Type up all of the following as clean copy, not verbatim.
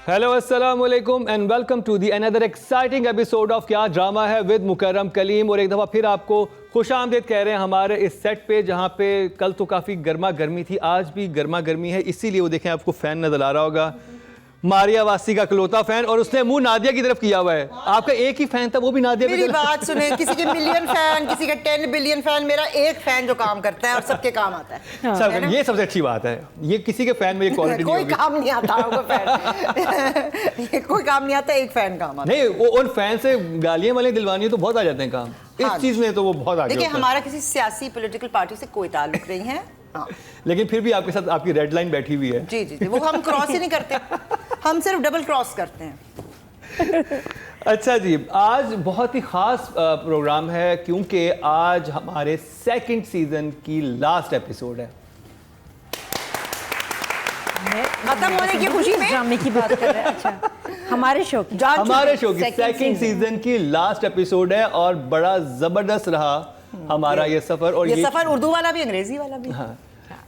Hello अस्सलाम वालेकुम and welcome to the another exciting episode of Kya Drama Hai with Mukarram Kaleem. और एक दफ़ा फिर आपको खुशामदीद कह रहे हैं हमारे इस सेट पे, जहाँ पे कल तो काफ़ी गर्मा गर्मी थी, आज भी गर्मा गर्मी है। इसीलिए वो देखें आपको फ़ैन नज़र आ रहा होगा, मारिया वासी का इकलौता फैन, और उसने मुंह नादिया की तरफ किया हुआ है। आपका एक ही फैन था, वो भी नादिया। मेरी बात सुने, किसी के मिलियन फैन, किसी का 10 बिलियन फैन, मेरा एक फैन जो काम करता है और सबके काम आता है। सब ये सबसे अच्छी बात है, ये किसी के फैन में ये क्वालिटी कोई काम नहीं आता होगा फैन ये कोई काम नहीं आता, एक फैन काम आता नहीं। वो उन फैन से गालियां वाले दिलवानी तो बहुत आ जाते हैं काम। इस चीज में तो वो बहुत आगे। देखिए, हमारा किसी सियासी पॉलिटिकल पार्टी से कोई ताल्लुक नहीं है। हाँ। लेकिन फिर भी आपके साथ आपकी रेड लाइन बैठी हुई है। जी जी जी, वो हम क्रॉस ही नहीं करते, हम सिर्फ डबल क्रॉस करते हैं। अच्छा जी, आज बहुत ही खास प्रोग्राम है क्योंकि आज हमारे सेकंड सीजन की लास्ट एपिसोड है। खत्म होने की खुशी में ड्रामे की बात कर रहे हैं। अच्छा, हमारे शो की सेकंड सीजन की लास्ट एपिसोड है और बड़ा जबरदस्त रहा हमारा ये सफर। और ये सफर उर्दू वाला भी, अंग्रेजी वाला भी। हाँ,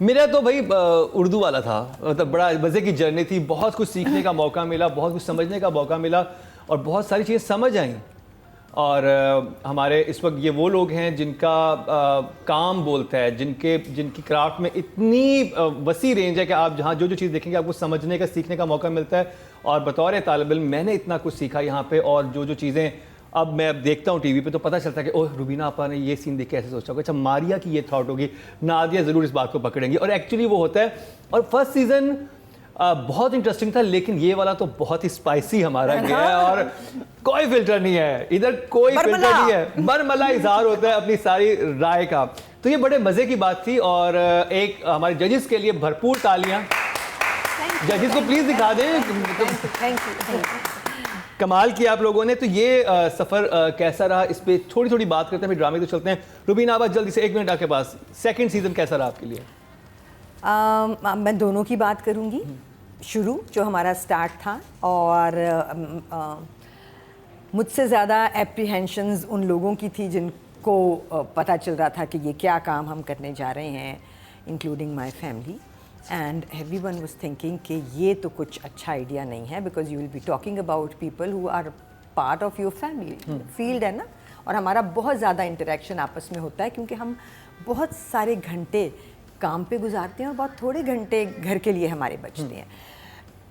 मेरा तो भाई उर्दू वाला था। मतलब बड़ा मज़े की जर्नी थी, बहुत कुछ सीखने का मौका मिला, बहुत कुछ समझने का मौका मिला और बहुत सारी चीज़ें समझ आईं। और हमारे इस वक्त ये वो लोग हैं जिनका काम बोलता है, जिनकी क्राफ्ट में इतनी वसी रेंज है कि आप जहाँ जो चीज़ देखेंगे आपको समझने का, सीखने का मौका मिलता है। और बतौर तालिब इल्म मैंने इतना कुछ सीखा यहाँ पे। और जो चीज़ें अब मैं देखता हूँ टीवी पे तो पता चलता है कि ओह, रुबीना आपा ने ये सीन देख के ऐसे सोचा होगा, अच्छा मारिया की ये थॉट होगी, नादिया ज़रूर इस बात को पकड़ेंगी। और एक्चुअली वो होता है। और फर्स्ट सीज़न बहुत इंटरेस्टिंग था, लेकिन ये वाला तो बहुत ही स्पाइसी हमारा गया है और कोई फिल्टर नहीं है इधर, कोई फिल्टर नहीं है, बरमला इजहार होता है अपनी सारी राय का। तो ये बड़े मज़े की बात थी। और एक हमारे जजेस के लिए भरपूर तालियां। जजेस को प्लीज़ दिखा दें। Thank you. कमाल किया आप लोगों ने। तो ये सफ़र कैसा रहा, इस पर थोड़ी थोड़ी बात करते हैं, फिर ड्रामे तो चलते हैं। रुबीना आबाद, जल्दी से 1 मिनट आपके पास, सेकंड सीज़न कैसा रहा आपके लिए? मैं दोनों की बात करूंगी। शुरू जो हमारा स्टार्ट था, और मुझसे ज़्यादा एप्रीहेंशंस उन लोगों की थी जिनको पता चल रहा था कि ये क्या काम हम करने जा रहे हैं, including my family. And everyone was thinking कि ये तो कुछ अच्छा आइडिया नहीं है, because you will be talking about people who are part of your family field, है ना। और हमारा बहुत ज़्यादा इंटरेक्शन आपस में होता है, क्योंकि हम बहुत सारे घंटे काम पे गुजारते हैं और बहुत थोड़े घंटे घर के लिए हमारे बचते हैं।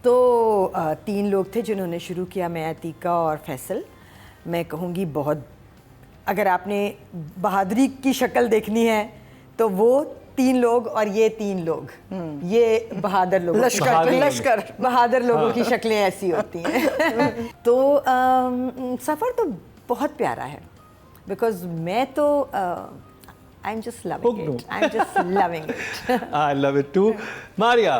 तो 3 लोग थे जिन्होंने शुरू किया, मैं, अतीका और फैसल। मैं कहूँगी बहुत, अगर आपने बहादुरी की शक्ल देखनी है तो वो 3 लोग और ये 3 लोग, ये बहादुर लोग, लश्कर बहादुर लोगों की शक्लें ऐसी होती हैं। तो सफ़र तो बहुत प्यारा है, बिकॉज मैं तो I'm just loving it. I'm just loving it. I love it too. Maria,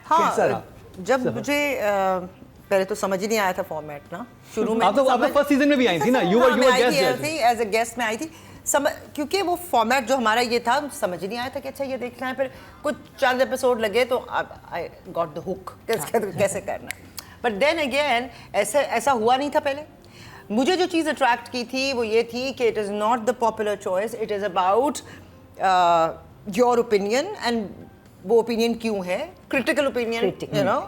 कैसा रहा? जब मुझे पहले तो समझ ही नहीं आया था फॉर्मेट ना, शुरू में। आप तो फर्स्ट सीजन में भी आई थी ना, you were guest थी, एज अ गेस्ट में आई थी। क्योंकि वो फॉर्मेट जो हमारा ये था, समझ ही नहीं आया था कि अच्छा ये देखना है। फिर कुछ चंद एपिसोड लगे तो आई गॉट द हुक, कैसे करना। बट देन अगेन ऐसा हुआ नहीं था पहले। मुझे जो चीज़ अट्रैक्ट की थी वो ये थी कि it is not the popular choice, it is about your opinion, and वो ओपिनियन क्यों है, critical opinion, you know,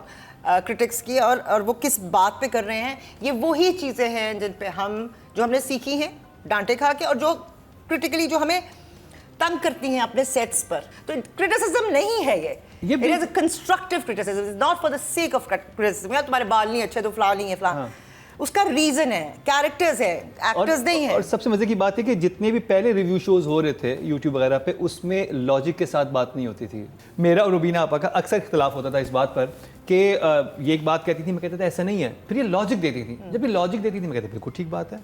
critics की, और वो किस बात पे कर रहे हैं। ये वही चीज़ें हैं जिन पे जो हमने सीखी हैं डांटे खा के, और जो क्रिटिकली जो हमें तंग करती हैं अपने सेट्स पर। तो क्रिटिसिज्म नहीं है ये, it is a constructive criticism, not for the sake of criticism. यार तुम्हारे बाल नहीं अच्छे तो फला नहीं है, फला। उसका रीजन है, कैरेक्टर्स है, एक्टर्स नहीं है। और सबसे मजे की बात है कि जितने भी पहले रिव्यू शोज हो रहे थे यूट्यूब वगैरह पे, उसमें लॉजिक के साथ बात नहीं होती थी। मेरा और रुबीना आपा का अक्सर इख्तिलाफ होता था इस बात पर कि ये एक बात कहती थी, मैं कहता था ऐसा नहीं है, फिर ये लॉजिक देती थी। जब ये लॉजिक देती थी मैं कहता बिल्कुल ठीक बात है,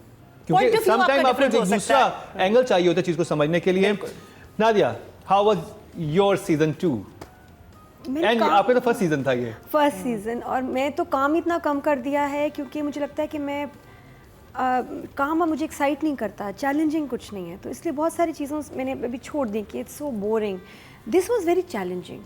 क्योंकि समटाइम आपको एक दूसरा एंगल चाहिए होता है चीज को समझने के लिए। Nadia, how was your season 2? आपका तो फर्स्ट सीजन था ये। फर्स्ट सीजन, और मैं तो काम इतना कम कर दिया है क्योंकि मुझे लगता है कि मैं काम मुझे एक्साइट नहीं करता, चैलेंजिंग कुछ नहीं है, तो इसलिए बहुत सारी चीज़ों मैंने अभी छोड़ दी कि it's so boring. This was very challenging,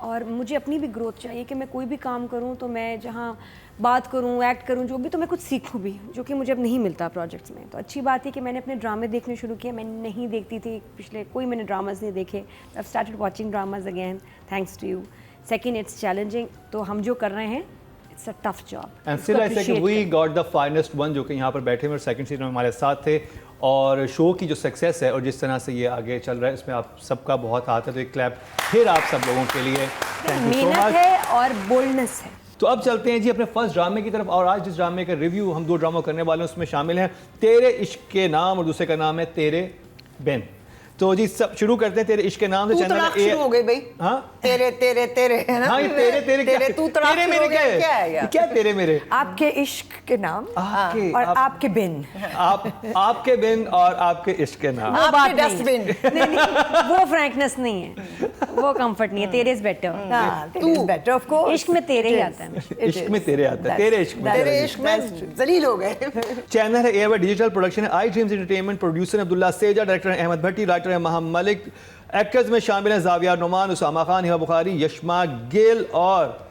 और मुझे अपनी भी ग्रोथ चाहिए कि मैं कोई भी काम करूं तो मैं जहां बात करूं, एक्ट करूं, जो भी, तो मैं कुछ सीखूं भी, जो कि मुझे अब नहीं मिलता प्रोजेक्ट्स में। तो अच्छी बात है कि मैंने अपने ड्रामे देखने शुरू किए। मैं नहीं देखती थी पिछले कोई मैंने ड्रामाज नहीं देखे। I started watching dramas again thanks to you. Second, it's challenging. तो हम जो कर रहे हैं it's a tough job and still I say we got the finest one, जो कि यहाँ पर बैठे हुए सेकंड सीजन में हमारे साथ थे। और शो की जो सक्सेस है और जिस तरह से ये आगे चल रहा है, इसमें आप सबका बहुत हाथ है, तो एक क्लैप फिर आप सब लोगों के लिए। थैंक यू सो मेहनत मच। है और बोल्डनेस है। तो अब चलते हैं जी अपने फर्स्ट ड्रामे की तरफ। और आज जिस ड्रामे का रिव्यू हम 2 ड्रामा करने वाले हैं, उसमें शामिल हैं तेरे इश्क के नाम और दूसरे का नाम है तेरे बिन। तो जी सब शुरू करते हैं तेरे इश्क के नाम से। तू तलाक शुरू हो गई भाई। हाँ तेरे तेरे तेरे है ना। हाँ, ये तेरे तेरे तेरे क्या- तू तलाक तेरे शुरू मेरे हो गया, क्या है क्या यार? क्या तेरे मेरे आपके इश्क के नाम आपके और आप- आपके बिन। आपके बिन और आपके इश्क के नाम। वो बात आपके नहीं डस्टबिन। है। नहीं, वो फ्रैंकनेस नहीं है, वो कंफर्ट नहीं है। तेरे इज बेटर। हाँ, तू बेटर ऑफ कोर्स। इश्क में तेरे ही आता है। इश्क में तेरे आता है, तेरे इश्क में तेरे तेरे इश्क में जलील हो गए। चैनल है एयर डिजिटल प्रोडक्शन है, I dreams entertainment, producer Abdullah Seja, director है अहमद भट्टी, राइटर है मोहम्मद मलिक। एक्टर्स में शामिल हैं जाविया नुमान, उसामा खान, हिबा बुखारी, यशमा गिल और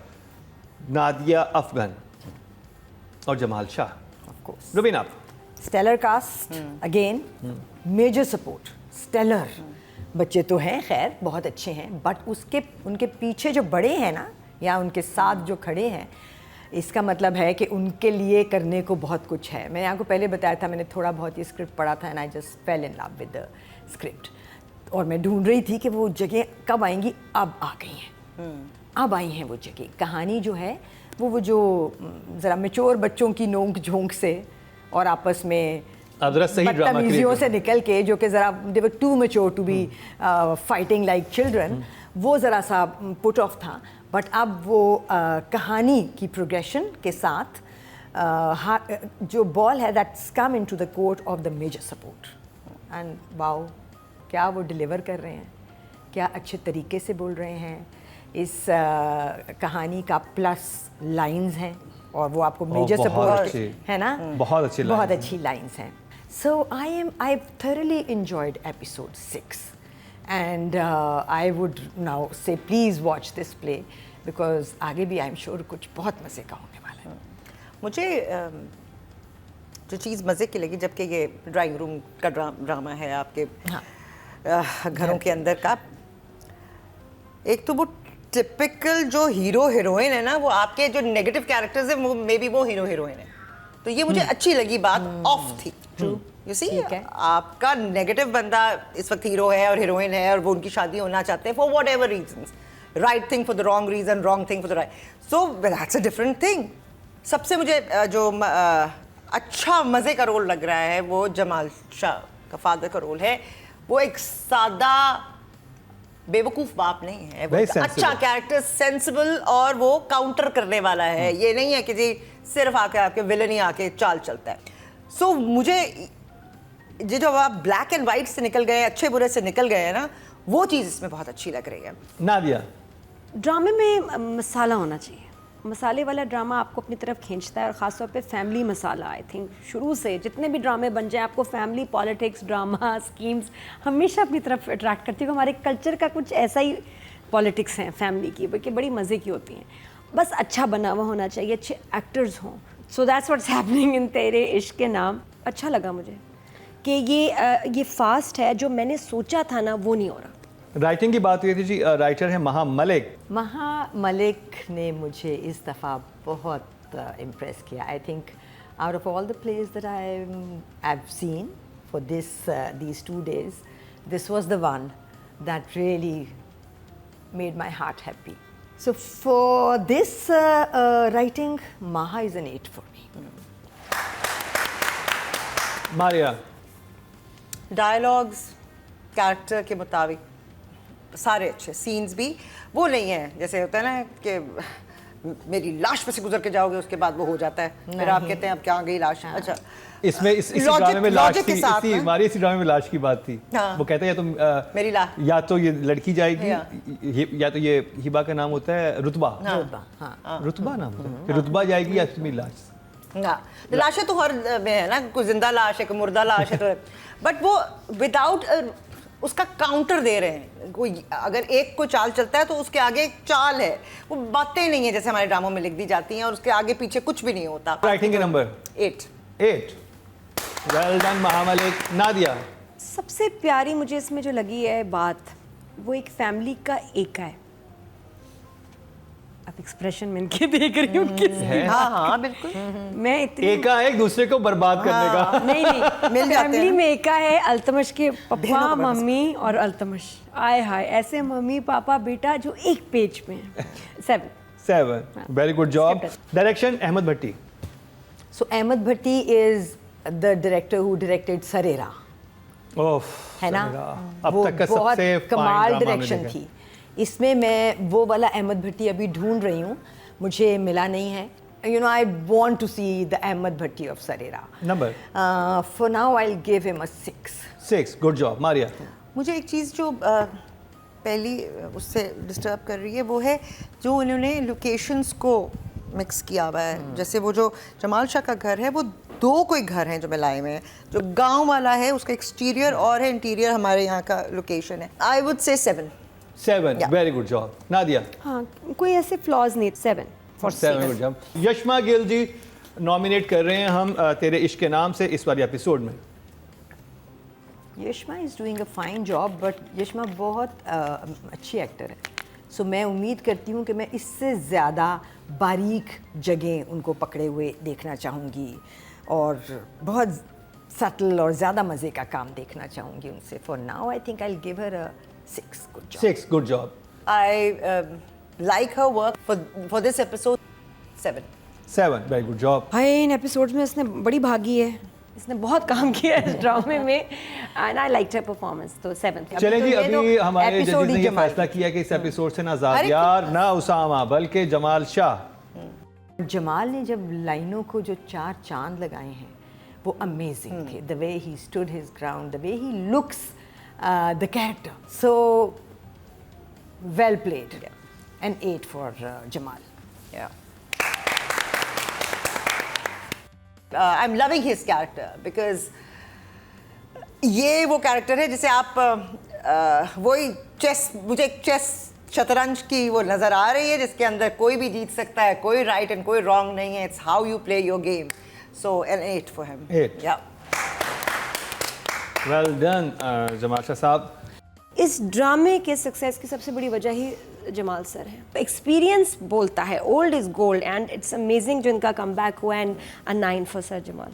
नादिया अफगन और जमाल शाह। रुबीन आप। Stellar cast again, major support, stellar. बच्चे तो हैं खैर बहुत अच्छे हैं, बट उनके पीछे जो बड़े हैं ना, या उनके साथ जो खड़े हैं, इसका मतलब है कि उनके लिए करने को बहुत कुछ है। मैंने आपको पहले बताया था, मैंने थोड़ा बहुत ये स्क्रिप्ट पढ़ा था and I just fail in love with the script. और मैं ढूंढ रही थी कि वो जगह कब आएंगी, अब आ गई हैं। अब आई हैं वो जगह। कहानी जो है वो जो ज़रा मैच्योर बच्चों की नोक झोंक से और आपस में अब जरा सही ड्रामा बदतमीजियों से निकल के, जो कि ज़रा they were too mature to be fighting like children, वो ज़रा सा पुट ऑफ था। बट अब वो कहानी की प्रोग्रेशन के साथ जो बॉल है that's come into the court of the major support and wow, क्या वो डिलीवर कर रहे हैं, क्या अच्छे तरीके से बोल रहे हैं। इस कहानी का प्लस लाइंस हैं और वो आपको मेजर बहुत सपोर्ट अच्छी। है ना, बहुत अच्छी बहुत lines अच्छी लाइंस हैं। सो आई thoroughly enjoyed episode 6 and I would now say please watch this play because आगे भी आई एम श्योर कुछ बहुत मज़े का होने वाला है। मुझे जो चीज़ मज़े की लगी, जबकि ये ड्राइंग रूम का ड्रामा है आपके घरों के अंदर का, एक तो वो टिपिकल जो हीरो हीरोइन है ना, वो आपके जो नेगेटिव कैरेक्टर्स है वो मे बी वो हीरो हीरोइन है, तो ये मुझे अच्छी लगी बात। ऑफ थी यू सी, ठीक है। आपका नेगेटिव बंदा इस वक्त हीरो है और हीरोइन है और वो उनकी शादी होना चाहते हैं for whatever reasons, right thing for the wrong reason, wrong thing for the right, so that's a different thing. सबसे मुझे जो अच्छा मज़े का रोल लग रहा है वो जमाल शाह का फादर का रोल है। वो एक सादा बेवकूफ़ बाप नहीं है, वो Very एक अच्छा sensible. कैरेक्टर, सेंसिबल, और वो काउंटर करने वाला है। ये नहीं है कि जी सिर्फ आके आपके विलन ही आके चाल चलता है। सो मुझे ये जो आप ब्लैक एंड वाइट से निकल गए, अच्छे बुरे से निकल गए हैं ना, वो चीज़ इसमें बहुत अच्छी लग रही है। नादिया। ड्रामे में मसाला होना चाहिए। मसाले वाला ड्रामा आपको अपनी तरफ खींचता है, और ख़ासतौर पे फैमिली मसाला। आई थिंक शुरू से जितने भी ड्रामे बन जाए, आपको फैमिली, पॉलिटिक्स, ड्रामा, स्कीम्स हमेशा अपनी तरफ अट्रैक्ट करती है। हमारे कल्चर का कुछ ऐसा ही पॉलिटिक्स हैं फैमिली की, बल्कि बड़ी मज़े की होती हैं। बस अच्छा बना हुआ होना चाहिए, अच्छे एक्टर्स हों। So that's what's happening in तेरे इश्क के नाम। अच्छा लगा मुझे कि ये फास्ट है, जो मैंने सोचा था ना वो नहीं हो रहा। राइटिंग की बात हुई थी जी, राइटर है महा मलिक। महा मलिक ने मुझे इस दफ़ा बहुत इम्प्रेस किया। I think out of all the plays that I have seen for these 2 days, this was the one that really made my heart happy. So for this writing, Maha is an 8 for me. Maria. Dialogues character के मुताबिक सारे अच्छे, scenes भी वो नहीं है जैसे होता है ना कि मेरी लाश पे से गुजर के जाओगे उसके बाद वो हो जाता है, फिर आप कहते हैं अब क्या आ गई लाश। अच्छा, इसमें इसी Logic- ड्रामे में लाश logic थी, के साथ इसी ना। हमारी इसी ड्रामे में लाश की बात थी। हाँ। वो कहते हैं या तो मेरी लाश, या तो ये लड़की जाएगी या। या तो ये हिबा का नाम होता है रुतबा। हाँ। रुतबा नाम होता है, फिर रुतबा जाएगी या मेरी लाश। हाँ, लाशें तो हर में है ना, कोई जिंदा लाश है, कोई मुर्दा लाश है, तो बट वो विदाउट उसका काउंटर दे रहे हैं। कोई अगर एक को चाल चलता है तो उसके आगे एक चाल है, वो बातें नहीं है जैसे हमारे ड्रामों में लिख दी जाती हैं और उसके आगे पीछे कुछ भी नहीं होता। राइटिंग के नंबर 8। वेल डन महा मलिक। नादिया। सबसे प्यारी मुझे इसमें जो लगी है बात, वो एक फैमिली का एका है। अब एक्सप्रेशन में इनके देख रही हूँ किस है हाँ हाँ बिल्कुल मैं इतनी एकाएक दूसरे को बर्बाद करने का। नहीं नहीं मिल जाते फैमिली हैं। में एका है अल्तमश के बहनों पापा को बस। मम्मी और अल्तमश आए हाय ऐसे मम्मी पापा बेटा जो एक पेज पे हैं 7 7 very good job. Scripted. Direction Ahmed Bhatti. So Ahmed Bhatti is the director who directed Sarera. ओफ है ना अब वो तक का बहुत सबसे कमाल डायरेक्शन डायरेक्शन थी। इसमें मैं वो वाला अहमद भट्टी अभी ढूंढ रही हूँ, मुझे मिला नहीं है। You know, I want to see the Ahmed Bhatti of Sarera. Number For now, I'll give him a 6. 6 good job. Maria. मुझे एक चीज़ जो पहली उससे डिस्टर्ब कर रही है वो है जो उन्होंने लोकेशंस को मिक्स किया हुआ है। जैसे वो जो जमाल शाह का घर है वो 2 कोई घर हैं जो मिलाए हुए हैं। जो गांव वाला है उसका एक्सटीरियर और है, इंटीरियर हमारे यहाँ का लोकेशन है। I would say 7। 7 Yeah. Very good job. Nadia. हाँ कोई ऐसे फ्लॉज नहीं 7 for 7 good job. Yashma Gill ji nominate कर रहे हैं हम तेरे इश्क के नाम से इस वाले एपिसोड में। Yashma is doing a fine job, but Yashma बहुत अच्छी एक्टर है। सो मैं उम्मीद करती हूँ कि मैं इससे ज़्यादा बारीक जगह उनको पकड़े हुए देखना चाहूँगी और बहुत सटल और ज़्यादा मज़े का काम देखना चाहूँगी उनसे। For now I think I give her 6 good job. 6 good job. I like her work for this episode 7। 7 very good job. भाई इन एपिसोड्स में इसने बड़ी भागी है, इसने बहुत काम किया है इस ड्रामे में and I like her performance तो 7। चलें जी, तो ये अभी तो हमारे एपिसोड जजेस ने ही ये जमाल फैसला किया कि इस एपिसोड से ना अरे ज़ादियार ना उसामा बल्कि जमाल शाह। जमाल ने जब लाइनों को जो 4 चांद लगाए हैं वो अमेजिंग थे। The way he stood his ground, the way he looks the character, so well played. An 8 for Jamal. I'm loving his character because ये वो कैरेक्टर है जिसे आप वही मुझे एक चेस शतरंज की वो नज़र आ रही है जिसके अंदर कोई भी जीत सकता है, कोई राइट एंड कोई रॉन्ग नहीं है। It's how you play your game. So an 8 for him. 8 well done Jamal Shah sahab. इस ड्रामे के सक्सेस की सबसे बड़ी वजह ही जमाल सर है। एक्सपीरियंस बोलता है, old is gold and it's amazing जो इनका कमबैक हुआ and a 9 for sir Jamal.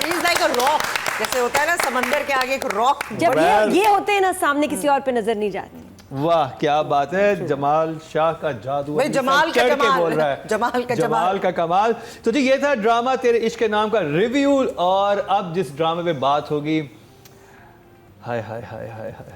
He is like a rock, जैसे होता है ना समंदर के आगे एक रॉक। जब ये होते हैं ना सामने किसी और पे नजर नहीं जाती। वाह क्या बात है, जमाल शाह का जादू। भाई जमाल का चढ़ के जमाल। बोल रहा है जमाल जमाल का कमाल। तो जी ये था ड्रामा तेरे इश्क के नाम का रिव्यू। और अब जिस ड्रामे पे बात होगी, हाय हाय हाय हाय हाय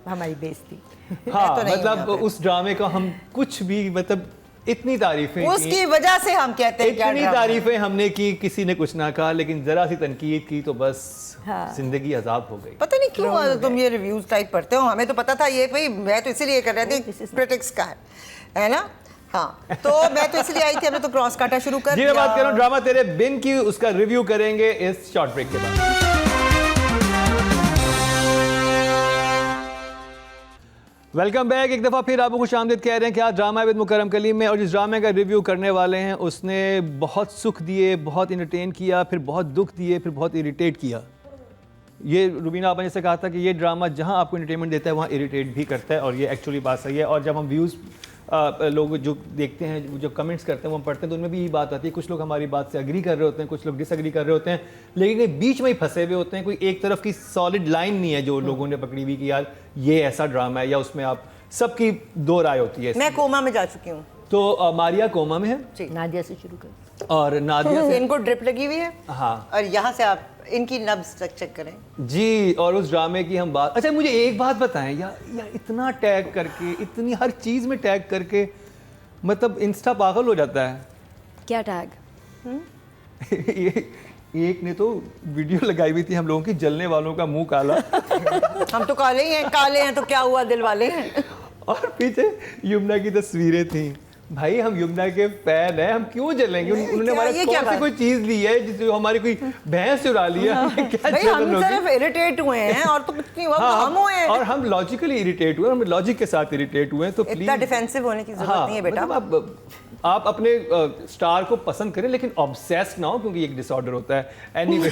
हमारी बेइज्जती। हाँ तो नहीं मतलब यहाँ पे। उस ड्रामे का हम कुछ भी मतलब इतनी तारीफें की, उसकी वजह से हम कहते हैं क्या इतनी ड्रामा है। तारीफें हमने की, किसी ने कुछ ना कहा, लेकिन जरा सी तनकीद की तो बस जिंदगी अजाब हो गई। पता नहीं क्यों तुम ये रिव्यूज टाइप पढ़ते हो। हमें तो पता था ये भाई, मैं तो इसीलिए कर रही थी क्रिटिक्स का है ना। हाँ तो मैं तो इसलिए आई थी, हमने तो क्रॉस काटा शुरू कर जी मैं बात कर रहा हूँ ड्रामा तेरे बिन की, उसका रिव्यू करेंगे इस शॉर्ट ब्रेक के बाद। Welcome back. एक दफ़ा फिर आपको खुशामदीद कह रहे हैं कि आज ड्रामा विद मुकरम कलीम में, और जिस ड्रामे का रिव्यू करने वाले हैं उसने बहुत सुख दिए, बहुत इंटरटेन किया, फिर बहुत दुख दिए, फिर बहुत इरिटेट किया। ये रुबीना आपने जैसे कहा था कि ये ड्रामा जहाँ आपको इंटरटेनमेंट देता है वहाँ इरिटेट भी करता है, और ये एक्चुअली बात सही है। और जब हम व्यूज़ लोग जो देखते हैं, जो कमेंट्स करते हैं, वो हम पढ़ते हैं, तो उनमें भी यही बात आती है। कुछ लोग हमारी बात से अग्री कर रहे होते हैं, कुछ लोग डिसअग्री कर रहे होते हैं, लेकिन ये बीच में ही फंसे हुए होते हैं। कोई एक तरफ की सॉलिड लाइन नहीं है जो लोगों ने पकड़ी हुई कि यार ये ऐसा ड्रामा है, या उसमें आप सबकी 2 राय होती है। मैं कोमा में जा चुकी हूँ। तो मारिया कोमा में है नादिया से शुरू कर। और नादिया से इनको ड्रिप लगी हुई है। हाँ और यहाँ से आप इनकी नब्ज तक चेक करें जी। और उस ड्रामे की हम बात, अच्छा मुझे एक बात बताएं यार इतना टैग करके, इतनी हर चीज़ में टैग करके, मतलब इंस्टा पागल हो जाता है। क्या टैग? एक ने तो वीडियो लगाई हुई थी हम लोगों की, जलने वालों का मुंह काला। हम तो काले ही हैं, काले हैं तो क्या हुआ, दिल वाले हैं। और पीछे यमुना की तस्वीरें थी। भाई हम यमुना के फैन हैं, हम क्यों जलेंगे? उन्होंने हमारे ये क्या कौन सी बात? कोई चीज ली है जिससे हमारी कोई भैंस चुरा ली है? हमें क्या भाई जलन हम होगी? सिर्फ इरिटेट हुए हैं और तो कुछ नहीं हुआ। हाँ, हम हुए हैं। और हम लॉजिकली इरिटेट हुए, हम लॉजिक के साथ इरिटेट हुए हैं। तो इतना प्लीज डिफेंसिव होने की जरूरत नहीं है बेटा। मतलब आप अपने स्टार को पसंद करें, लेकिन ऑब्सेस्ड ना हो, क्योंकि एक डिसऑर्डर होता है। एनीवे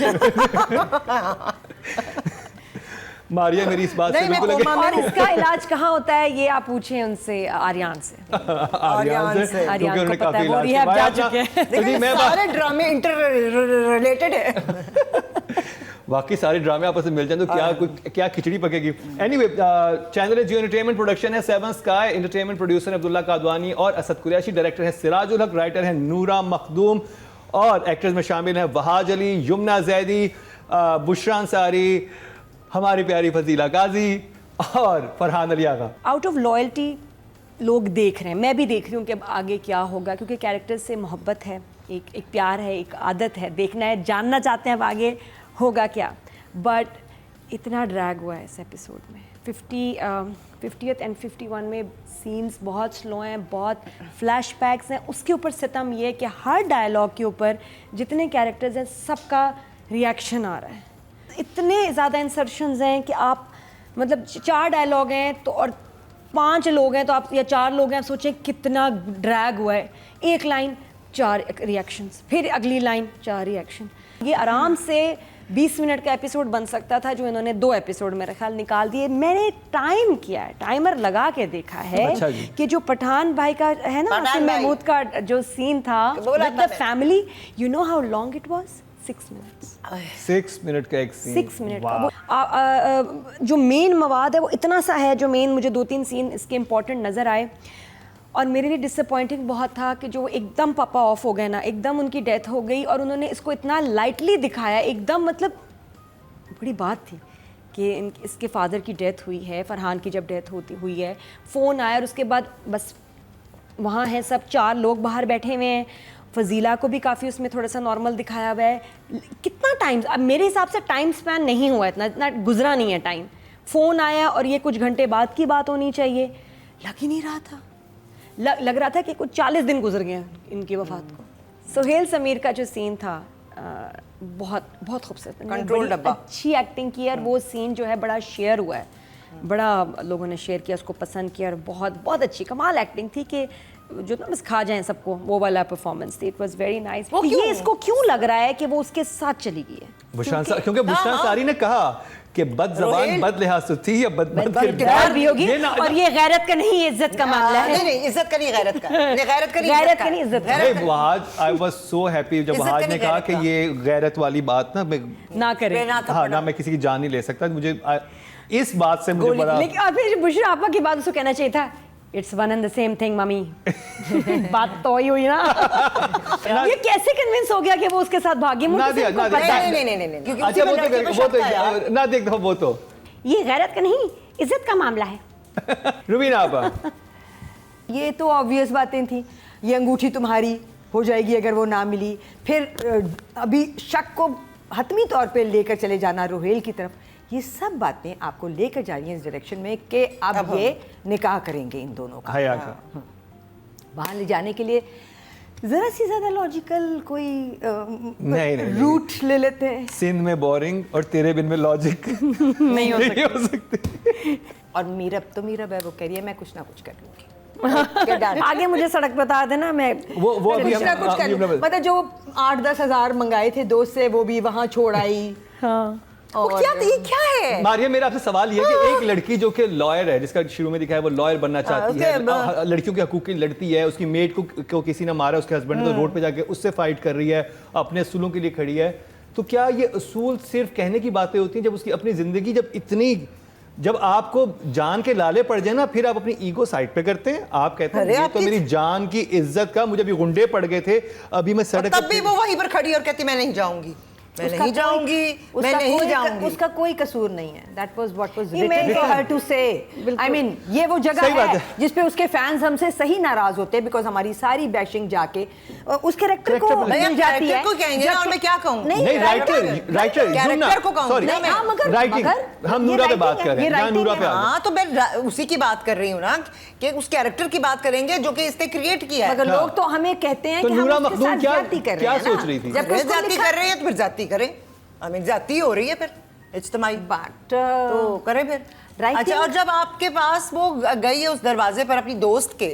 मारिया मेरी इस बात से नहीं, मैं बिल्कुल कोमा और इसका इलाज कहाँ होता है ये आप पूछें उनसे, आर्यान से। आर्यान से, आर्यान क्योंकि को उन्होंने पता काफी है, वो इलाज रिहैब करवाया जा अपना। चुके हैं। तो जी, देखिए, मैं सारे ड्रामे इंटर रिलेटेड है। बाकी सारे ड्रामे आपस में मिल जाए तो क्या खिचड़ी पकेगी। एनीवे, चैनल है जियो एंटरटेनमेंट, प्रोडक्शन है seven sky, entertainment producer Abdullah Kadwani और असद कुरैशी, डायरेक्टर है सिराजुल हक, राइटर है नूरा मखदूम और एक्टर्स में शामिल हैं वहाज अली, यमुना जैदी, बुशरा अंसारी, हमारी प्यारी फजीला गाजी और Farhan Ali Agha. Out of loyalty लोग देख रहे हैं, मैं भी देख रही हूँ कि अब आगे क्या होगा, क्योंकि कैरेक्टर से मोहब्बत है, एक प्यार है, एक आदत है, देखना है, जानना चाहते हैं अब आगे होगा क्या। बट इतना ड्रैग हुआ है इस एपिसोड में, 50th एंड 51 में सीन्स बहुत स्लो हैं, बहुत फ्लैशबैक्स हैं। उसके ऊपर सितम ये है कि हर डायलॉग के ऊपर जितने कैरेक्टर्स हैं सबका रिएक्शन आ रहा है। इतने ज़्यादा इंसर्शंस हैं कि आप मतलब 4 डायलॉग हैं तो और 5 लोग हैं तो आप, या 4 लोग हैं, आप सोचें कितना ड्रैग हुआ है। एक लाइन 4 रिएक्शंस, फिर अगली लाइन 4 रिएक्शन। ये आराम से 20 मिनट का एपिसोड बन सकता था जो इन्होंने 2 एपिसोड मेरे ख्याल निकाल दिए। मैंने टाइम किया है, टाइमर लगा के देखा है अच्छा जी। कि जो पठान भाई का है ना, पठान भाई। महमूद का जो सीन था बोला विद था the family, you know how long it was? 6 minutes. 6 minute का एक सीन, 6 मिनट का वो जो मेन मवाद है वो इतना सा है, जो मेन मुझे 2-3 सीन इसके इम्पोर्टेंट नज़र आए। और मेरे लिए डिसअपॉइंटिंग बहुत था कि जो एकदम पापा ऑफ हो गए ना, एकदम उनकी डेथ हो गई और उन्होंने इसको इतना लाइटली दिखाया, एकदम मतलब बड़ी बात थी कि इसके फादर की डेथ हुई है, फरहान की जब डेथ हुई है, फ़ोन आया और उसके बाद बस वहाँ हैं सब 4 लोग बाहर बैठे हुए हैं। फजीला को भी काफ़ी उसमें थोड़ा सा नॉर्मल दिखाया हुआ है। कितना टाइम, अब मेरे हिसाब से टाइम स्पैन नहीं हुआ, इतना गुजरा नहीं है टाइम। फ़ोन आया और ये कुछ घंटे बाद की बात होनी चाहिए, लग ही नहीं रहा था। लग रहा था कि कुछ 40 दिन गुजर गए इनकी वफात को। सुहेल समीर का जो सीन था बहुत बहुत खूबसूरत, कंट्रोल डब्बा, अच्छी एक्टिंग की और वो सीन जो है बड़ा शेयर हुआ है, बड़ा लोगों ने शेयर किया, उसको पसंद किया और बहुत बहुत अच्छी कमाल एक्टिंग थी कि जो ना बस खा जाएं सबको, वो वाला परफॉर्मेंस थी। It was very nice. ये इसको क्यों लग रहा है कि वो उसके साथ चली गई है? क्योंकि बुशरा अंसारी ने कहा कि बद जबान बद लिहाज से थी या बद किरदार भी होगी, और ये गैरत का नहीं, ये इज्जत का मामला है। नहीं, इज्जत का नहीं, गैरत का। गैरत का नहीं, इज्जत का। नहीं, Wahaj, I was so happy जब वहाज ने कहा कि ये गैरत वाली बात ना ना करें। हाँ ना, मैं किसी की जान नहीं ले सकता। मुझे इस बात से मुझे बड़ा, लेकिन और फिर बुशरा आपा की बात उसको कहना चाहिए था, it's one and the same thing mummy. बात तो ही हुई ना। ये कैसे कन्विंस हो गया कि वो उसके साथ भागी? ना दिया, ना दिया। नहीं, क्योंकि अच्छा वो तो ना देख दो, वो तो ये गैरत का नहीं, इज्जत का मामला है। रुबीना आपा, ये तो ऑब्वियस बातें थी। ये अंगूठी तुम्हारी हो जाएगी अगर वो ना मिली, फिर अभी शक को हतमी तौर पे लेकर चले जाना रोहेल की तरफ, ये सब बातें आपको लेकर जा रही हैं इस डायरेक्शन में कि अब ये निकाह करेंगे इन दोनों का। हया का वहाँ ले जाने के लिए जरा सी ज्यादा लॉजिकल कोई नहीं, रूट ले लेते हैं। सिंध में बोरिंग और तेरे बिन में लॉजिक नहीं हो सकती। और मीरब है, वो कह रही है मैं कुछ ना कुछ कर लूंगी। आगे मुझे सड़क बता देना, मैं वो अभी कुछ ना कुछ कर लूंगी। मतलब जो 8-10 हज़ार मंगाए थे दोस्त से, वो भी वहाँ छोड़ आई। हाँ। और ये क्या है? मारिया, मेरा आपसे सवाल ये है कि एक लड़की जो कि लॉयर है, जिसका शुरू में दिखाया वो लॉयर बनना चाहती है, लड़कियों के हकूक की लड़ती है, उसकी मेड को किसी ने मारा, उसके हस्बैंड ने तो रोड पे जाके उससे फाइट कर रही है, अपने असूलों के लिए खड़ी है। तो क्या ये असूल सिर्फ कहने की बातें होती हैं? जब उसकी अपनी जिंदगी जब आपको जान के लाले पड़ जाए ना, फिर आप अपनी ईगो साइड पे करते हैं, आप कहते हैं ये तो मेरी जान की इज्जत का, मुझे अभी गुंडे पड़ गए थे, अभी मैं सड़क तब भी वो वहीं पर खड़ी और कहती मैं नहीं जाऊंगी, मैं नहीं जाऊंगी। उसका कोई कसूर नहीं है। That was what was written for her to say. I mean, ये वो जगह है जिसपे उसके फैंस हमसे सही नाराज होते हैं बिकॉज हमारी सारी बैशिंग जाके उस कैरेक्टर को मिल जाती है। को कहेंगे और मैं क्या कहूँ? नहीं, राइटर कैरेक्टर को कहूँ, राइटिंग, हम नूरा पे बात कर रहे हैं, नूरा पे। हाँ, तो मैं उसी की बात कर रही हूँ ना कि उस कैरेक्टर की बात करेंगे जो कि इसने क्रिएट किया है। मगर लोग तो हमें कहते हैं कि हम उसके साथ जाती कर रहे हैं। क्या सोच रही थी? जब जाती कर रही है तो फिर जाती करें, हमें जाती हो रही है, फिर इज्तिमाई बात तो करें फिर। अच्छा, और जब आपके पास वो गई है उस दरवाजे पर अपनी दोस्त के,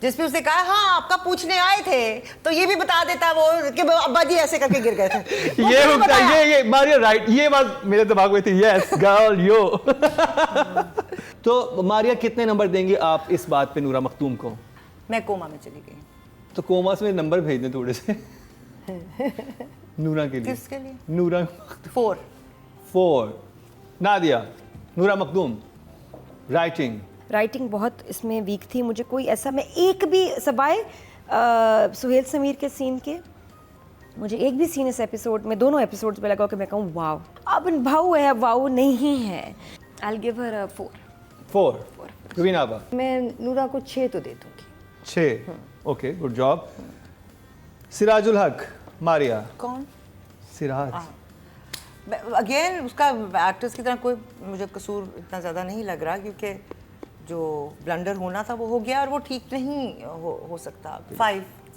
जिसमें उसने कहा हाँ आपका पूछने आए थे, तो ये भी बता देता वो कि वो अब्बा जी ऐसे करके गिर गए थे। ये होता ये मारिया राइट, ये बात मेरे दिमाग में थी, यस गर्ल यो। तो मारिया कितने नंबर देंगे आप इस बात पे नूरा मखदूम को? मैं कोमा में चली गई। तो कोमा से नंबर भेज दें थोड़े से नूरा के लिए। किसके लिए? नूरा 4। नादिया, नूरा मखदूम, राइटिंग बहुत इसमें वीक थी। मुझे कोई ऐसा, मैं एक भी सवाए सुहेल समीर के सीन के, मुझे एक भी सीन इस एपिसोड में, दोनों एपिसोड्स में लगा कि मैं कहूँ वाव, अब भाव है, वाव नहीं है। आई विल गिव हर अ 4। रुबीना आपा? मैं नूरा को 6 तो दे दूंगी। 6, ओके, गुड जॉब। सिराजुल हक, मारिया। कौन? सिराज। अगेन उसका एक्टर्स की तरह कोई मुझे कसूर इतना ज़्यादा नहीं लग रहा, क्योंकि जो ब्लंडर होना था वो हो गया और वो ठीक नहीं हो सकता।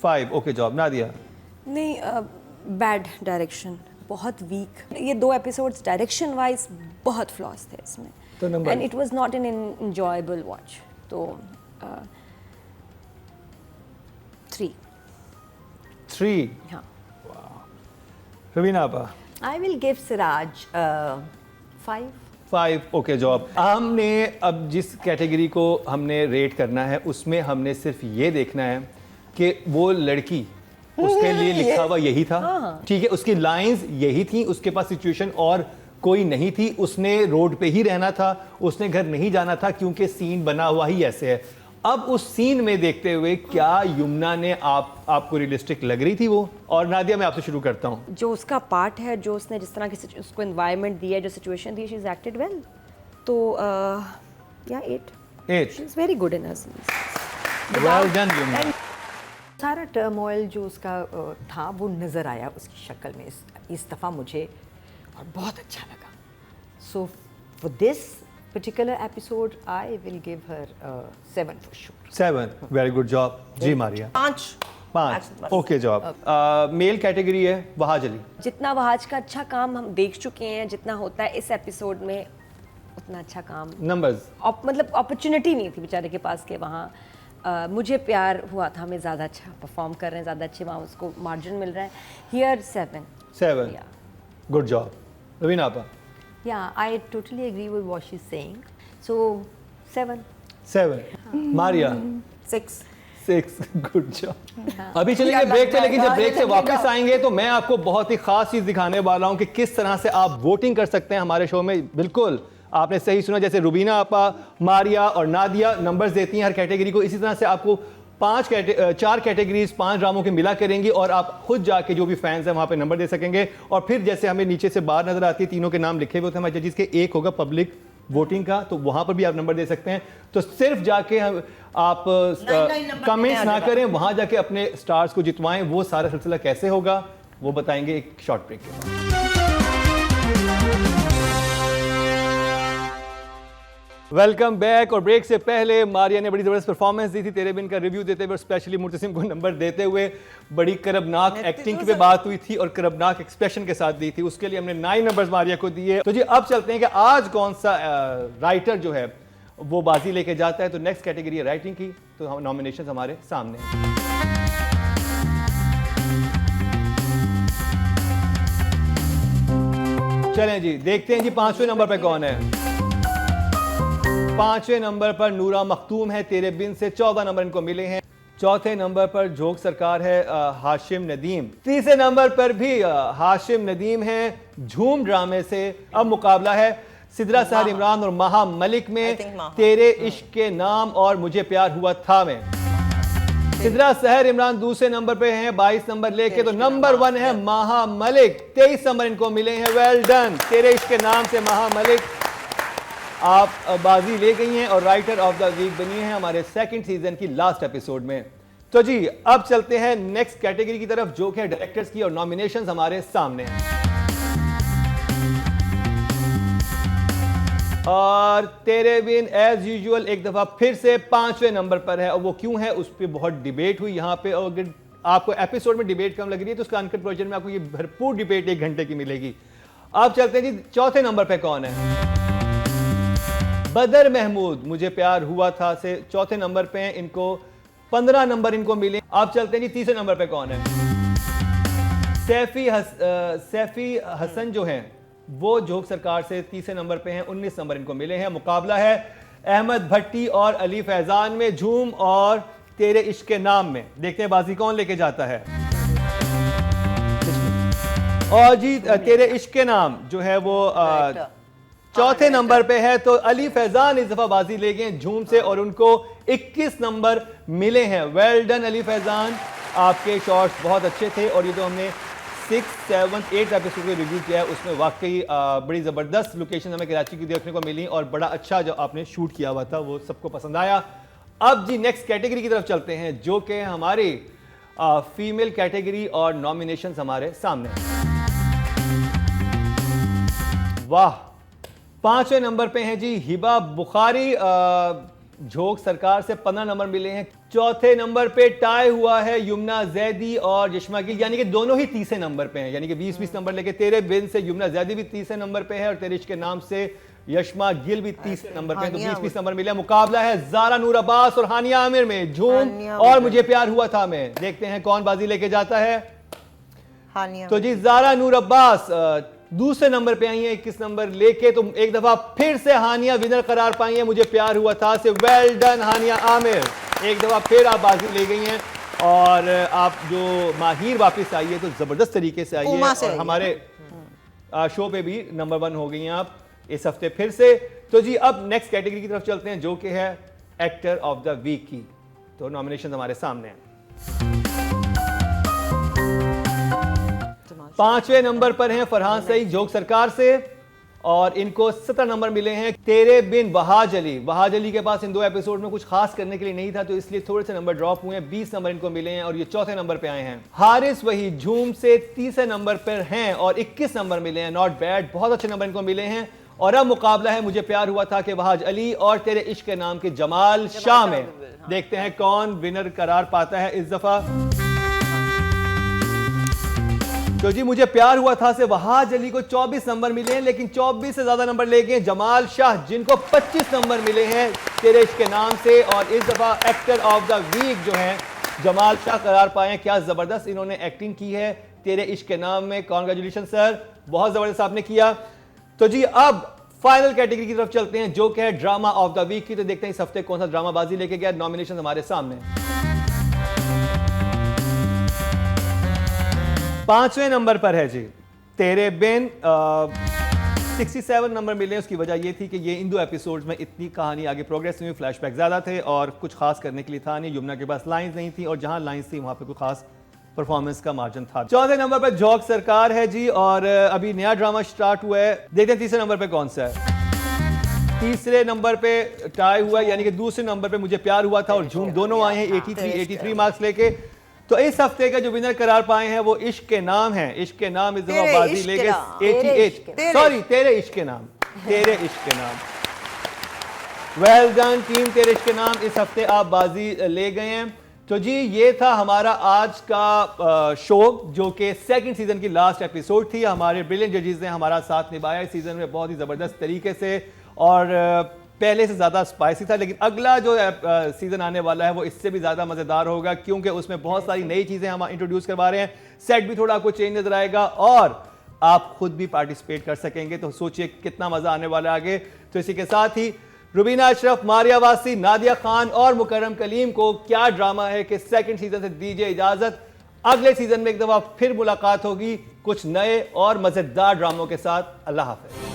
5, ओके जॉब। नादिया? नहीं, बैड डायरेक्शन, बहुत वीक। ये 2 एपिसोड्स डायरेक्शन वाइज बहुत फ्लॉस थे इसमें, तो number? And it was not an enjoyable watch. तो 3। हाँ, रुबीना आपा? I will give Siraj 5। 5, okay job. हमने अब जिस कैटेगरी को हमने रेट करना है उसमें हमने सिर्फ ये देखना है कि वो लड़की, उसके लिए लिखा हुआ यही था, ठीक है, उसकी लाइंस यही थी, उसके पास सिचुएशन और कोई नहीं थी, उसने रोड पे ही रहना था, उसने घर नहीं जाना था क्योंकि सीन बना हुआ ही ऐसे है। अब उस सीन में देखते हुए क्या यमुना ने आपको रियलिस्टिक लग रही थी वो? और नादिया मैं आपसे शुरू करता हूँ। जो उसका पार्ट है, जो उसने जिस तरह की उसको एनवायरनमेंट दिया है, जो situation the, she is acted well. तो या 8 she is very good in her scenes. Well done Yamuna. सारा टर्मोइल जो उसका था वो नज़र आया उसकी शक्ल में इस दफ़ा मुझे, और बहुत अच्छा लगा। So for this particular episode I will give her 7 for sure. 7, very good job ji. Maria? 5, okay job. Male category है वहाज अली। जितना वहाज का अच्छा काम हम देख चुके हैं, जितना होता है इस एपिसोड में, उतना अच्छा काम नंबर्स मतलब अपॉर्चुनिटी नहीं थी बेचारे के पास के वहाँ मुझे प्यार हुआ था, हमें ज़्यादा अच्छा परफॉर्म कर रहे हैं, ज़्यादा अच्छे वहाँ उसको मार्जिन मिल रहा है। Here 7 good job. रुबीना आपा? Yeah, I totally agree with what she's saying. So 7. Maria? 6 good job. अभी चलेंगे ब्रेक पे, लेकिन जब ब्रेक से वापस आएंगे तो मैं आपको बहुत ही खास चीज दिखाने वाला हूं कि किस तरह से आप वोटिंग कर सकते हैं हमारे शो में। बिल्कुल आपने सही सुना, जैसे रुबीना आपा, मारिया और नादिया नंबर्स देती हैं हर कैटेगरी को, इसी तरह से आपको 4 कैटेगरीज 5 ड्रामों के मिला करेंगी और आप खुद जाके जो भी फैंस हैं वहाँ पे नंबर दे सकेंगे। और फिर जैसे हमें नीचे से बाहर नजर आती है, तीनों के नाम लिखे हुए होते हैं हमारे जजेस के, एक होगा पब्लिक वोटिंग का, तो वहाँ पर भी आप नंबर दे सकते हैं। तो सिर्फ जाके आप कमेंट्स ना करें, वहाँ जाके अपने स्टार्स को जितवाएं। वो सारा सिलसिला कैसे होगा वो बताएंगे एक शॉर्ट ब्रेक के बाद। Welcome back. और ब्रेक से पहले मारिया ने बड़ी ज़बरदस्त परफॉर्मेंस दी थी तेरे बिन का रिव्यू देते हुए, और स्पेशली मुर्तसिम को नंबर देते हुए। बड़ी करबनाक एक्टिंग पे बात हुई थी और करबनाक एक्सप्रेशन के साथ दी थी, उसके लिए हमने 9 नंबर्स मारिया को दिए। तो जी अब चलते हैं कि आज कौन सा राइटर जो है वो बाजी लेके जाता है। तो नेक्स्ट कैटेगरी है राइटिंग की, तो हम नॉमिनेशन हमारे सामने हैं। चलें जी, देखते हैं जी 5वें नंबर पे कौन है। 5वें नंबर पर नूरा मखदूम है तेरे बिन से, 14 नंबर इनको मिले हैं। 4थे नंबर पर जोग सरकार है हाशिम नदीम। 3रे नंबर पर भी हाशिम नदीम है झूम ड्रामे से। अब मुकाबला है सिद्रा सहर इमरान और महा मलिक में तेरे इश्क के नाम और मुझे प्यार हुआ था में। सिद्रा सहर इमरान दूसरे नंबर पे हैं 22 नंबर लेके, तो नंबर 1 है महा मलिक, 23 नंबर इनको मिले हैं। Well done. तेरे इश्क के नाम से महा मलिक आप बाजी ले गई हैं और राइटर ऑफ द वीक बनी हैं हमारे सेकंड सीजन की लास्ट एपिसोड में। तो जी अब चलते हैं नेक्स्ट कैटेगरी की तरफ, जो कि डायरेक्टर्स की, और नॉमिनेशंस हमारे सामने हैं। और तेरे बिन एज यूजुअल एक दफा फिर से 5वें नंबर पर है, और वो क्यों है उस पर बहुत डिबेट हुई यहाँ पे। और अगर आपको एपिसोड में डिबेट कम लग रही है तो उसका अनकट वर्जन में आपको ये भरपूर डिबेट 1 घंटे की मिलेगी। अब चलते हैं जी 4थे नंबर पे कौन है। बदर महमूद मुझे प्यार हुआ था से 4थे नंबर पे हैं, इनको 15 नंबर इनको मिले। आप चलते हैं जी तीसरे नंबर पे कौन है? सैफी हसन जो हैं वो जोग सरकार से तीसरे नंबर पे हैं, 19 नंबर इनको मिले हैं। मुकाबला है अहमद भट्टी और अली फैजान में, झूम और तेरे इश्क के नाम में। देखते हैं बाजी कौन लेके जाता है। और जी तेरे इश्क के नाम जो है वो चौथे नंबर पे है, तो अली फैजान इस दफा बाजी ले गए झूम से और उनको 21 नंबर मिले हैं। वेल डन अली फैजान, आपके शॉट्स बहुत अच्छे थे और ये तो हमने 6, 7, 8 एपिसोड को रिव्यू किया है, उसमें वाकई बड़ी ज़बरदस्त लोकेशन हमें कराची की देखने को मिली और बड़ा अच्छा जो आपने शूट किया हुआ था वो सबको पसंद आया। अब जी नेक्स्ट कैटेगरी की तरफ चलते हैं जो कि हमारी फीमेल कैटेगरी और नॉमिनेशंस हमारे सामने। वाह, 5वें नंबर पे हैं जी हिबा बुखारी, झोंक सरकार से 15 नंबर मिले हैं। चौथे नंबर पे टाई हुआ है युमना जैदी और यशमा गिल, यानी कि दोनों ही तीसरे नंबर पे हैं, यानी कि 20-20 नंबर लेके तेरे बिन से युमना जैदी भी तीसरे नंबर पे है और तेरे इश्क के नाम से यशमा गिल भी तीसरे नंबर पे है, तो 20-20 नंबर मिले। मुकाबला है ज़ारा नूर अब्बास और हानिया आमिर में, झूम और मुझे प्यार हुआ था में। देखते हैं कौन बाजी लेके जाता है। तो जी ज़ारा नूर अब्बास दूसरे नंबर पे आई है 21 नंबर लेके, तो एक दफा फिर से हानिया विनर करार पाई है मुझे प्यार हुआ था से। वेल डन हानिया आमिर, एक दफा फिर आप बाजी ले गई हैं और आप जो माहिर वापस आई है तो जबरदस्त तरीके से आई है और हमारे शो पे भी नंबर 1 हो गई हैं आप इस हफ्ते फिर से। तो जी अब नेक्स्ट कैटेगरी की तरफ चलते हैं जो कि है एक्टर ऑफ द वीक की। तो नॉमिनेशन हमारे सामने हैं। 5वें नंबर पर हैं फरहान सईद जोग सरकार से और इनको 17 नंबर मिले हैं। तेरे बिन वहाज अली के पास इन 2 एपिसोड में कुछ खास करने के लिए नहीं था तो इसलिए थोड़े से नंबर ड्रॉप हुए हैं, 20 नंबर इनको मिले हैं और ये चौथे नंबर पे आए हैं। हारिस वही झूम से तीसरे नंबर पर हैं और 21 नंबर मिले हैं, नॉट बैड, बहुत अच्छे नंबर इनको मिले हैं। और अब मुकाबला है मुझे प्यार हुआ था कि वहाज अली और तेरे इश्क के नाम के जमाल शाह में। देखते हैं कौन विनर करार पाता है इस दफा। तो जी मुझे प्यार हुआ था से वहाज अली को 24 नंबर मिले हैं, लेकिन 24 से ज्यादा नंबर ले गए जमाल शाह जिनको 25 नंबर मिले हैं तेरे इश्क के नाम से। और इस दफा एक्टर ऑफ द वीक जो है जमाल शाह करार पाए। क्या जबरदस्त इन्होंने एक्टिंग की है तेरे इश्क के नाम में, कॉन्ग्रेचुलेशन सर, बहुत जबरदस्त आपने किया। तो जी अब फाइनल कैटेगरी की तरफ चलते हैं जो कि है ड्रामा ऑफ द वीक की। तो देखते हैं इस हफ्ते कौन सा ड्रामा बाजी लेके गया। नॉमिनेशन हमारे सामने। 5वें नंबर पर है जी तेरे बिन, 67 नंबर मिले। उसकी वजह ये थी कि ये इन 2 एपिसोड्स में इतनी कहानी आगे प्रोग्रेस हुई, फ्लैशबैक ज्यादा थे और कुछ खास करने के लिए था नहीं। यमुना के पास लाइंस नहीं थी और जहां लाइंस थी वहां पे कोई खास परफॉर्मेंस का मार्जिन था। 4थे नंबर पर झोंक सरकार है जी और अभी नया ड्रामा स्टार्ट हुआ है। देखते हैं तीसरे नंबर पे कौन सा है। तीसरे नंबर पे टाई हुआ है, यानी कि दूसरे नंबर पे मुझे प्यार हुआ था और झूम दोनों आए हैं 83 मार्क्स लेके। तो इस हफ्ते का जो विनर करार पाए हैं वो इश्क के नाम है। इश्क के नाम इस दफा बाजी ले गए 88, सॉरी तेरे इश्क के नाम, तेरे इश्क के नाम। वेल डन टीम तेरे इश्क के नाम, इस हफ्ते आप बाजी ले गए हैं। तो जी ये था हमारा आज का शो जो कि 2nd सीजन की लास्ट एपिसोड थी। हमारे ब्रिलियंट जजेस ने हमारा साथ निभाया इस सीजन में बहुत ही ज़बरदस्त तरीके से और पहले से ज़्यादा स्पाइसी था, लेकिन अगला जो सीज़न आने वाला है वो इससे भी ज़्यादा मज़ेदार होगा क्योंकि उसमें बहुत सारी नई चीज़ें हम इंट्रोड्यूस करवा रहे हैं। सेट भी थोड़ा आपको चेंज नजर आएगा और आप खुद भी पार्टिसिपेट कर सकेंगे। तो सोचिए कितना मज़ा आने वाला है आगे। तो इसी के साथ ही रुबीना अशरफ, मारिया वासी, नादिया खान और मुकर्रम कलीम को क्या ड्रामा है कि 2nd सीजन से दीजिए इजाज़त। अगले सीजन में एक दफ़ा फिर मुलाकात होगी कुछ नए और मज़ेदार ड्रामों के साथ। अल्लाह हाफ़िज़।